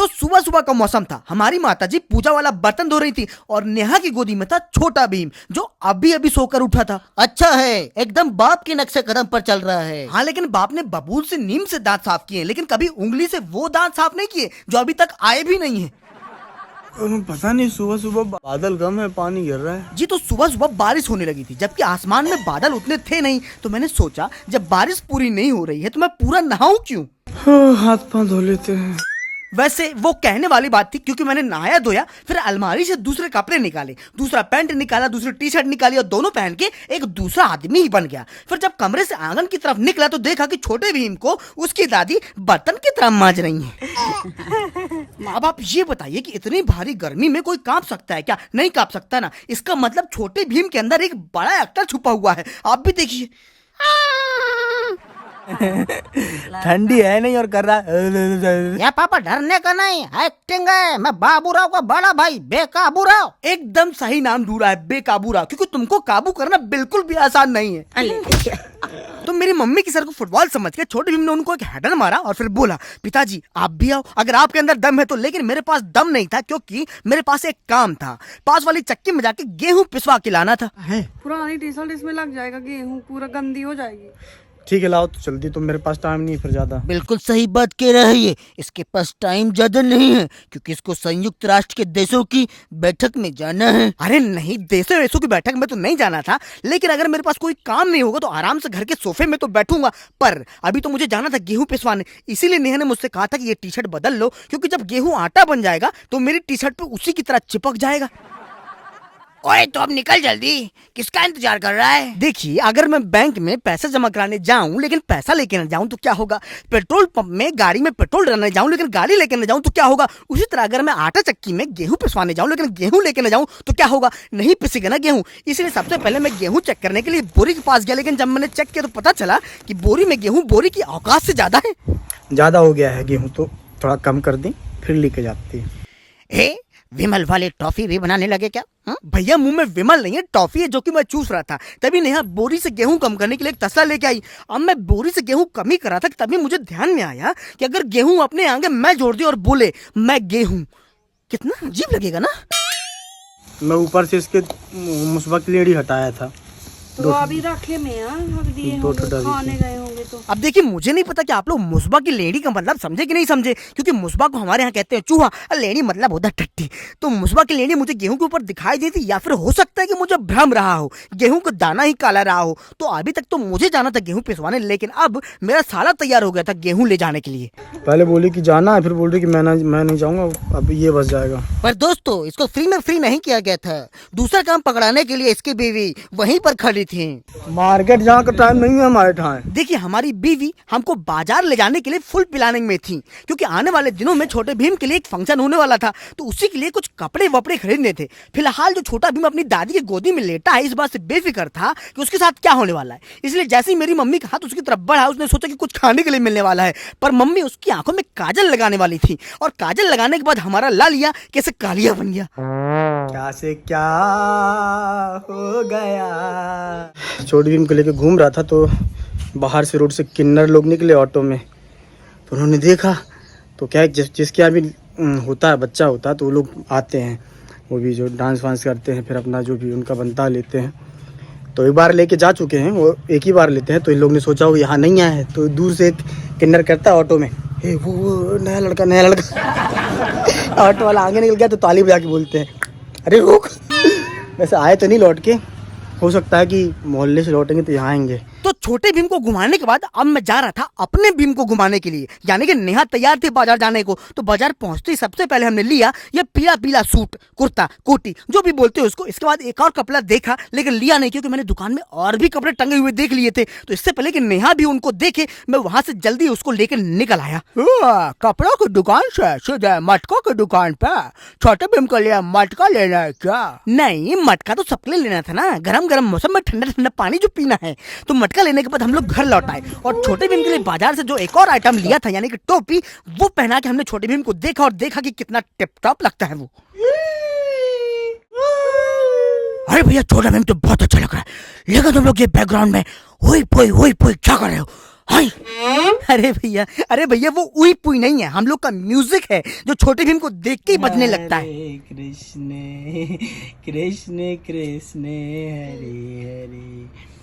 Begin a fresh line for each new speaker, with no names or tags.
तो सुबह सुबह का मौसम था। हमारी माताजी पूजा वाला बर्तन धो रही थी और नेहा की गोदी में था छोटा भीम, जो अभी अभी सोकर उठा था।
अच्छा है, एकदम बाप के नक्शे कदम पर चल रहा है।
हाँ, लेकिन बाप ने बबूल से नीम से दांत साफ किए, लेकिन कभी उंगली से वो दांत साफ नहीं किए जो अभी तक आए भी नहीं है।
पता नहीं, सुबह सुबह बादल कम है, पानी गिर रहा है।
जी, तो सुबह सुबह बारिश होने लगी थी, जबकि आसमान में बादल उतने थे नहीं। तो मैंने सोचा जब बारिश पूरी नहीं हो रही है तो मैं पूरा नहाऊं क्यों।
हाथ पांव धो लेते हैं।
वैसे वो कहने वाली बात थी, क्योंकि मैंने नहाया धोया, फिर अलमारी से दूसरे कपड़े निकाले, दूसरा पैंट निकाला, दूसरी टी शर्ट निकाली और दोनों पहन के एक दूसरा आदमी ही बन गया। फिर जब कमरे से आंगन की तरफ निकला तो देखा कि छोटे भीम को उसकी दादी बर्तन की तरफ मांज रही है। अब आप ये बताइए कि इतनी भारी गर्मी में कोई कांप सकता है क्या? नहीं कांप सकता ना। इसका मतलब छोटे भीम के अंदर एक बड़ा एक्टर छुपा हुआ है। आप भी देखिए।
ठंडी है नहीं और कर रहा है।
या पापा डरने का नहीं, एक्टिंग है। मैं बाबूराव का बड़ा भाई बेकाबूराव।
एकदम सही नाम ढूंढा है, बेकाबूराव, क्योंकि तुमको काबू करना बिल्कुल भी आसान नहीं है। तो मेरी मम्मी की सर को फुटबॉल समझ के छोटे भीम ने उनको एक हेडर मारा और फिर बोला, पिताजी आप भी आओ, अगर आपके अंदर दम है तो। लेकिन मेरे पास दम नहीं था, क्योंकि मेरे पास एक काम था। पास वाली चक्की में जाके गेहूं पिसवा के लाना था।
पुरानी टी शर्ट इसमें लग जाएगा, गेहूं पूरा गंदी हो जाएगी।
ठीक है, लाओ तो जल्दी, तो मेरे पास टाइम नहीं है फिर ज्यादा।
बिल्कुल सही बात कह रहा है ये। इसके पास टाइम ज्यादा नहीं है, क्योंकि इसको संयुक्त राष्ट्र के देशों की बैठक में जाना है।
अरे नहीं, देशों की बैठक में तो नहीं जाना था, लेकिन अगर मेरे पास कोई काम नहीं होगा तो आराम से घर के सोफे में तो बैठूंगा। पर अभी तो मुझे जाना था गेहूं पिसवाने, इसीलिए नेहा ने मुझसे कहा था कि ये टी शर्ट बदल लो, क्योंकि जब गेहूं आटा बन जाएगा तो मेरी टी शर्ट पे उसी की तरह चिपक जाएगा।
ओए तो अब निकल जल्दी, किसका इंतजार कर रहा है?
देखिए, अगर मैं बैंक में पैसा जमा कराने जाऊं लेकिन पैसा लेके न जाऊं तो क्या होगा? पेट्रोल पंप में गाड़ी में पेट्रोल डालने जाऊं लेकिन गाड़ी लेके न जाऊं तो क्या होगा? उसी तरह अगर मैं आटा चक्की में गेहूं पिसवाने जाऊं लेकिन गेहूं लेके न जाऊं तो क्या होगा? नहीं पिसेगा ना गेहूं। इसलिए सबसे पहले मैं गेहूं चेक करने के लिए बोरी के पास गया, लेकिन जब मैंने चेक किया तो पता चला कि बोरी में गेहूं बोरी की औकात से ज्यादा है।
ज्यादा हो गया है गेहूं, तो थोड़ा कम कर दी, फिर लेके जाती है।
विमल वाले टॉफी भी बनाने लगे क्या?
भैया, मुंह में विमल नहीं है, टॉफी है जो कि मैं चूस रहा था। तभी नेहा बोरी से गेहूं कम करने के लिए एक तसला लेके आई। अब मैं बोरी से गेहूं कम ही कर रहा था, तभी मुझे ध्यान में आया कि अगर गेहूं अपने आगे मैं जोड़ दिया और बोले मैं गेहूं, कितना अजीब लगेगा ना।
मैं ऊपर से इसके मुसबा की लेडी हटाया था।
तो अभी रखे में रख दिए होंगे, खाने गए होंगे तो।
अब देखिए, मुझे नहीं पता कि आप लोग मुसबा की लेडी का मतलब समझे कि नहीं समझे, क्योंकि मुसबा को हमारे यहाँ कहते हैं चूहा और लेडी मतलब होता टट्टी। तो मुसबा की लेडी मुझे गेहूं के ऊपर दिखाई दी थी, या फिर हो सकता है कि मुझे भ्रम रहा हो, गेहूं का दाना ही काला रहा हो। तो अभी तक तो मुझे जाना था गेहूं पिसवाने, लेकिन अब मेरा साला तैयार हो गया था गेहूं ले जाने के लिए।
पहले बोली कि जाना है, फिर बोल रही कि मैं नहीं जाऊंगा, अब ये बस जाएगा।
पर दोस्तों, इसको फ्री में फ्री नहीं किया गया था। दूसरा काम पकड़ाने के लिए इसकी बीवी वहीं पर खड़ी थी।
मार्केट जाने का टाइम नहीं है हमारे टाइम।
देखिए, हमारी बीवी हमको बाजार ले जाने के लिए फुल प्लानिंग में थी, क्योंकि आने वाले दिनों में छोटे भीम के लिए एक फंक्शन होने वाला था, तो उसी के लिए कुछ कपड़े वपड़े खरीदने थे। फिलहाल जो छोटा भीम अपनी दादी की गोदी में लेटा है, इस बात से बेफिक्र था कि उसके साथ क्या होने वाला है। इसलिए जैसे ही मेरी मम्मी का हाथ उसकी तरफ बढ़ा, उसने सोचा कि कुछ खाने के लिए मिलने वाला है। पर मम्मी उसकी आंखों में काजल लगाने वाली थी, और काजल लगाने के बाद हमारा ला लिया कैसे कालिया बन गया।
क्या से क्या हो गया। छोटी भीम को लेके घूम रहा था, तो बाहर से रोड से किन्नर लोग निकले ऑटो में। तो उन्होंने देखा, तो क्या है, जिसके यहाँ भी होता है, बच्चा होता है, तो वो लोग आते हैं, वो भी जो डांस वांस करते हैं, फिर अपना जो भी उनका बनता लेते हैं। तो एक बार लेके जा चुके हैं, वो एक ही बार लेते हैं। तो इन लोग ने सोचा वो यहाँ नहीं आया है, तो दूर से एक किन्नर करता है ऑटो में, हे वो नया लड़का। ऑटो वाला आगे निकल गया तो ताली बजा के बोलते हैं, अरे रुक। वैसे आए तो नहीं लौट के, हो सकता है कि मोहल्ले से लौटेंगे तो यहाँ आएंगे।
तो छोटे भीम को घुमाने के बाद अब मैं जा रहा था अपने भीम को घुमाने के लिए, यानी कि नेहा तैयार थी बाजार जाने को। तो बाजार पहुंचते ही सबसे पहले हमने लिया ये पीला पीला सूट, कुर्ता, कोटी, जो भी बोलते हैं उसको। इसके बाद एक और कपड़ा देखा, लेकिन लिया नहीं, क्योंकि मैंने दुकान में और भी कपड़े टंगे हुए देख लिए थे। तो इससे पहले कि नेहा भी उनको देखे, मैं वहां से जल्दी उसको लेकर निकल आया।
कपड़ों की दुकान से सीधे मटकों की दुकान पे। छोटे भीम के लिए मटका लेना है क्या?
नहीं, मटका तो सबके लिए लेना था ना, गरम गरम मौसम में ठंडा ठंडा पानी जो पीना है। तो मटका लेने के बाद हम लोग घर लौट आए, और छोटे भीम के लिए बाजार से जो एक और आइटम लिया था, यानी कि टोपी, वो पहना के हमने छोटे भीम को देखा, और देखा कि कितना टिप टॉप लगता है वो।
अरे भैया, छोटा भीम तो बहुत अच्छा लग रहा है, लेकिन तुम लोग ये बैकग्राउंड में ओई पोई क्या कर रहे हो?
हाय। अरे भैया वो उई पुई नहीं है, हम लोग का म्यूजिक है जो छोटे भीम को देख के ही बजने लगता है।
हरे कृष्ण कृष्ण कृष्ण हरे हरे